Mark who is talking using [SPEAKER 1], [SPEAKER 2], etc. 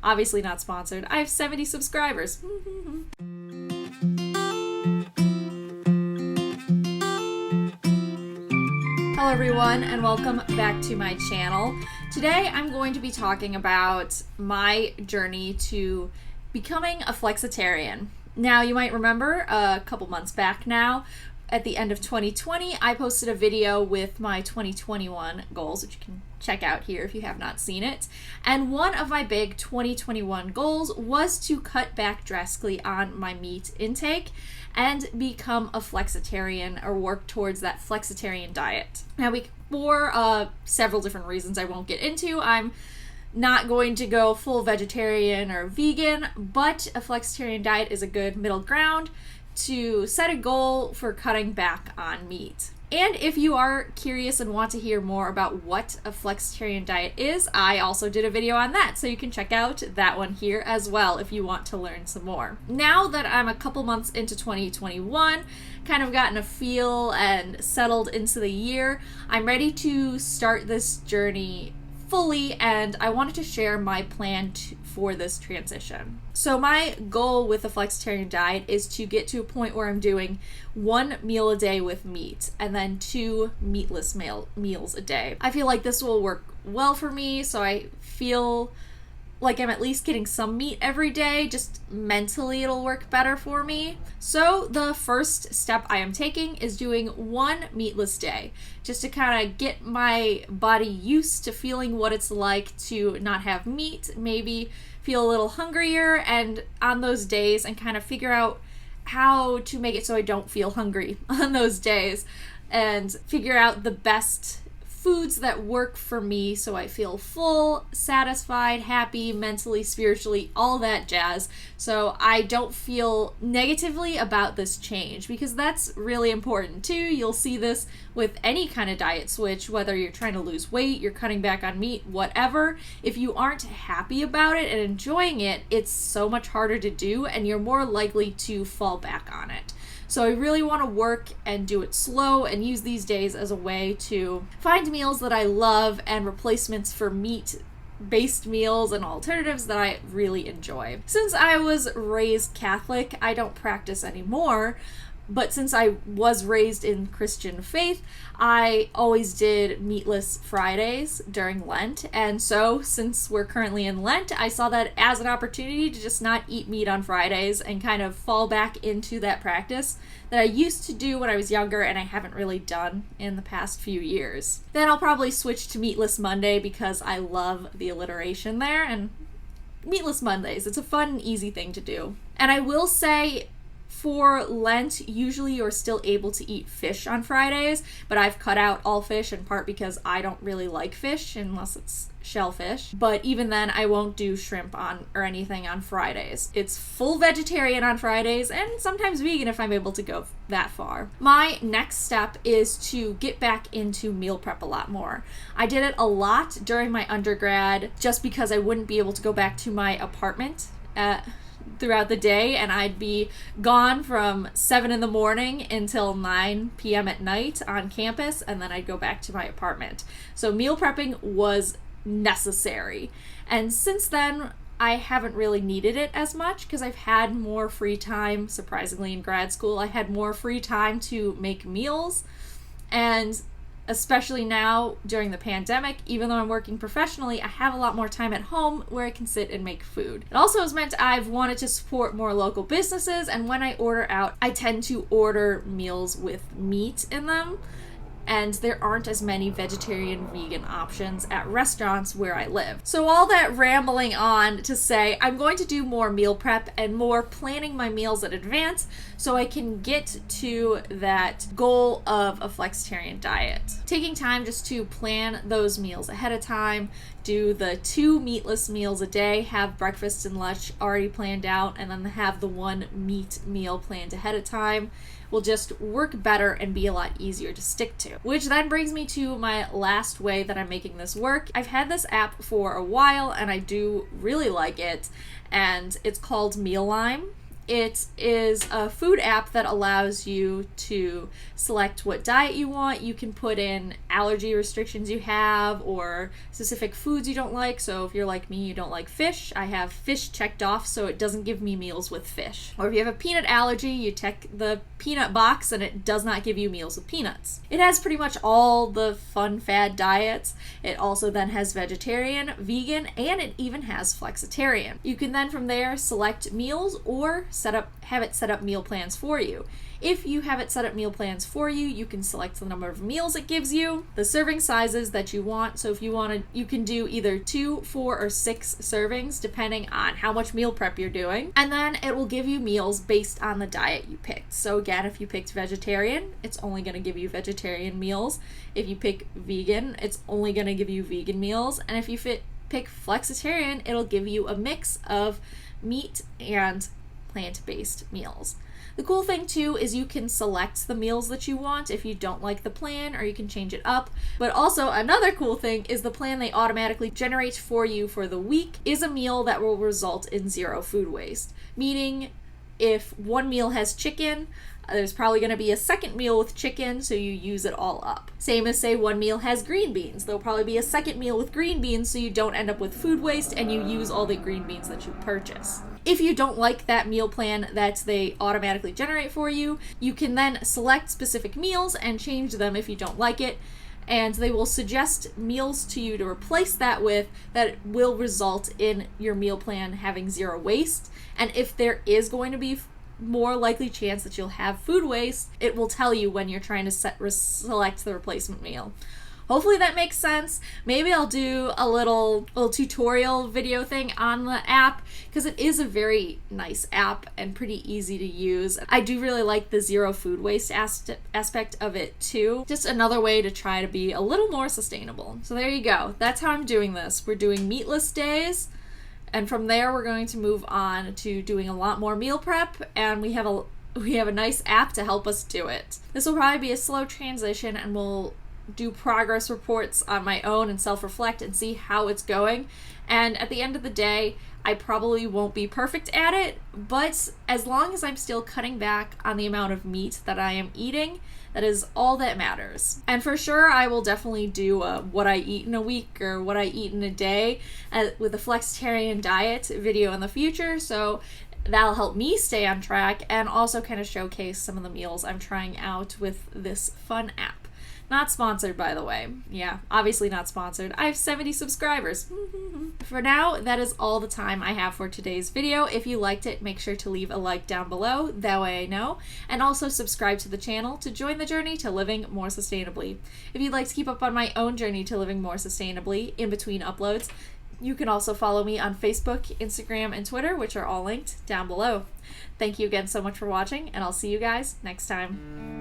[SPEAKER 1] Obviously not sponsored. I have 70 subscribers. Hello everyone, and welcome back to my channel. Today I'm going to be talking about my journey to becoming a flexitarian. Now, you might remember a couple months back now, at the end of 2020, I posted a video with my 2021 goals, which you can check out here if you have not seen it. And one of my big 2021 goals was to cut back drastically on my meat intake and become a flexitarian, or work towards that flexitarian diet. Now, for several different reasons I won't get into, I'm not going to go full vegetarian or vegan, but a flexitarian diet is a good middle ground to set a goal for cutting back on meat. And if you are curious and want to hear more about what a flexitarian diet is, I also did a video on that, so you can check out that one here as well if you want to learn some more. Now that I'm a couple months into 2021, kind of gotten a feel and settled into the year, I'm ready to start this journey fully, and I wanted to share my plan for this transition. So my goal with the flexitarian diet is to get to a point where I'm doing 1 meal a day with meat and then 2 meatless meals a day. I feel like this will work well for me, so I feel like I'm at least getting some meat every day. Just mentally it'll work better for me. So the first step I am taking is doing 1 meatless day, just to kind of get my body used to feeling what it's like to not have meat, maybe feel a little hungrier, and on those days, and kind of figure out how to make it so I don't feel hungry on those days, and figure out the best foods that work for me so I feel full, satisfied, happy, mentally, spiritually, all that jazz, so I don't feel negatively about this change, because that's really important too. You'll see this with any kind of diet switch, whether you're trying to lose weight, you're cutting back on meat, whatever. If you aren't happy about it and enjoying it, it's so much harder to do, and you're more likely to fall back on it. So I really want to work and do it slow and use these days as a way to find meals that I love and replacements for meat-based meals and alternatives that I really enjoy. Since I was raised Catholic, I don't practice anymore, but since I was raised in Christian faith, I always did meatless Fridays during Lent. And so since we're currently in Lent, I saw that as an opportunity to just not eat meat on Fridays and kind of fall back into that practice that I used to do when I was younger and I haven't really done in the past few years. Then I'll probably switch to meatless Monday because I love the alliteration there, and meatless Mondays, it's a fun and easy thing to do. And I will say, for Lent, usually you're still able to eat fish on Fridays, but I've cut out all fish in part because I don't really like fish unless it's shellfish. But even then, I won't do shrimp or anything on Fridays. It's full vegetarian on Fridays, and sometimes vegan if I'm able to go that far. My next step is to get back into meal prep a lot more. I did it a lot during my undergrad just because I wouldn't be able to go back to my apartment throughout the day, and I'd be gone from 7 in the morning until 9 p.m. at night on campus, and then I'd go back to my apartment. So meal prepping was necessary, and since then I haven't really needed it as much because I've had more free time. Surprisingly, in grad school I had more free time to make meals, and especially now during the pandemic, even though I'm working professionally, I have a lot more time at home where I can sit and make food. It also has meant I've wanted to support more local businesses, and when I order out, I tend to order meals with meat in them, and there aren't as many vegetarian, vegan options at restaurants where I live. So all that rambling on to say I'm going to do more meal prep and more planning my meals in advance so I can get to that goal of a flexitarian diet. Taking time just to plan those meals ahead of time, do the 2 meatless meals a day, have breakfast and lunch already planned out, and then have the 1 meat meal planned ahead of time will just work better and be a lot easier to stick to. Which then brings me to my last way that I'm making this work. I've had this app for a while and I do really like it, and it's called Meal Lime. It is a food app that allows you to select what diet you want. You can put in allergy restrictions you have or specific foods you don't like. So if you're like me, you don't like fish, I have fish checked off so it doesn't give me meals with fish. Or if you have a peanut allergy, you check the peanut box and it does not give you meals with peanuts. It has pretty much all the fun fad diets. It also then has vegetarian, vegan, and it even has flexitarian. You can then from there select meals or have it set up meal plans for you. If you have it set up meal plans for you, you can select the number of meals it gives you, the serving sizes that you want. So if you want to, you can do either 2, 4, or 6 servings depending on how much meal prep you're doing. And then it will give you meals based on the diet you picked. So again, if you picked vegetarian, it's only going to give you vegetarian meals. If you pick vegan, it's only going to give you vegan meals. And if you pick flexitarian, it'll give you a mix of meat and plant-based meals. The cool thing too is you can select the meals that you want if you don't like the plan, or you can change it up. But also another cool thing is the plan they automatically generate for you for the week is a meal that will result in 0 food waste. Meaning if one meal has chicken, there's probably going to be a second meal with chicken, so you use it all up. Same as say one meal has green beans. There'll probably be a second meal with green beans, so you don't end up with food waste and you use all the green beans that you purchase. If you don't like that meal plan that they automatically generate for you, you can then select specific meals and change them if you don't like it. And they will suggest meals to you to replace that with that will result in your meal plan having 0 waste. And if there is going to be more likely chance that you'll have food waste, it will tell you when you're trying to select the replacement meal. Hopefully that makes sense. Maybe I'll do a little tutorial video thing on the app because it is a very nice app and pretty easy to use. I do really like the 0 food waste aspect of it too. Just another way to try to be a little more sustainable. So there you go. That's how I'm doing this. We're doing meatless days. And from there, we're going to move on to doing a lot more meal prep, and we have a nice app to help us do it. This will probably be a slow transition, and we'll do progress reports on my own and self-reflect and see how it's going. And at the end of the day, I probably won't be perfect at it, but as long as I'm still cutting back on the amount of meat that I am eating, that is all that matters. And for sure, I will definitely do what I eat in a week or what I eat in a day with a flexitarian diet video in the future. So that'll help me stay on track and also kind of showcase some of the meals I'm trying out with this fun app. Not sponsored, by the way. Yeah, obviously not sponsored. I have 70 subscribers. For now, that is all the time I have for today's video. If you liked it, make sure to leave a like down below. That way I know. And also subscribe to the channel to join the journey to living more sustainably. If you'd like to keep up on my own journey to living more sustainably in between uploads, you can also follow me on Facebook, Instagram, and Twitter, which are all linked down below. Thank you again so much for watching, and I'll see you guys next time.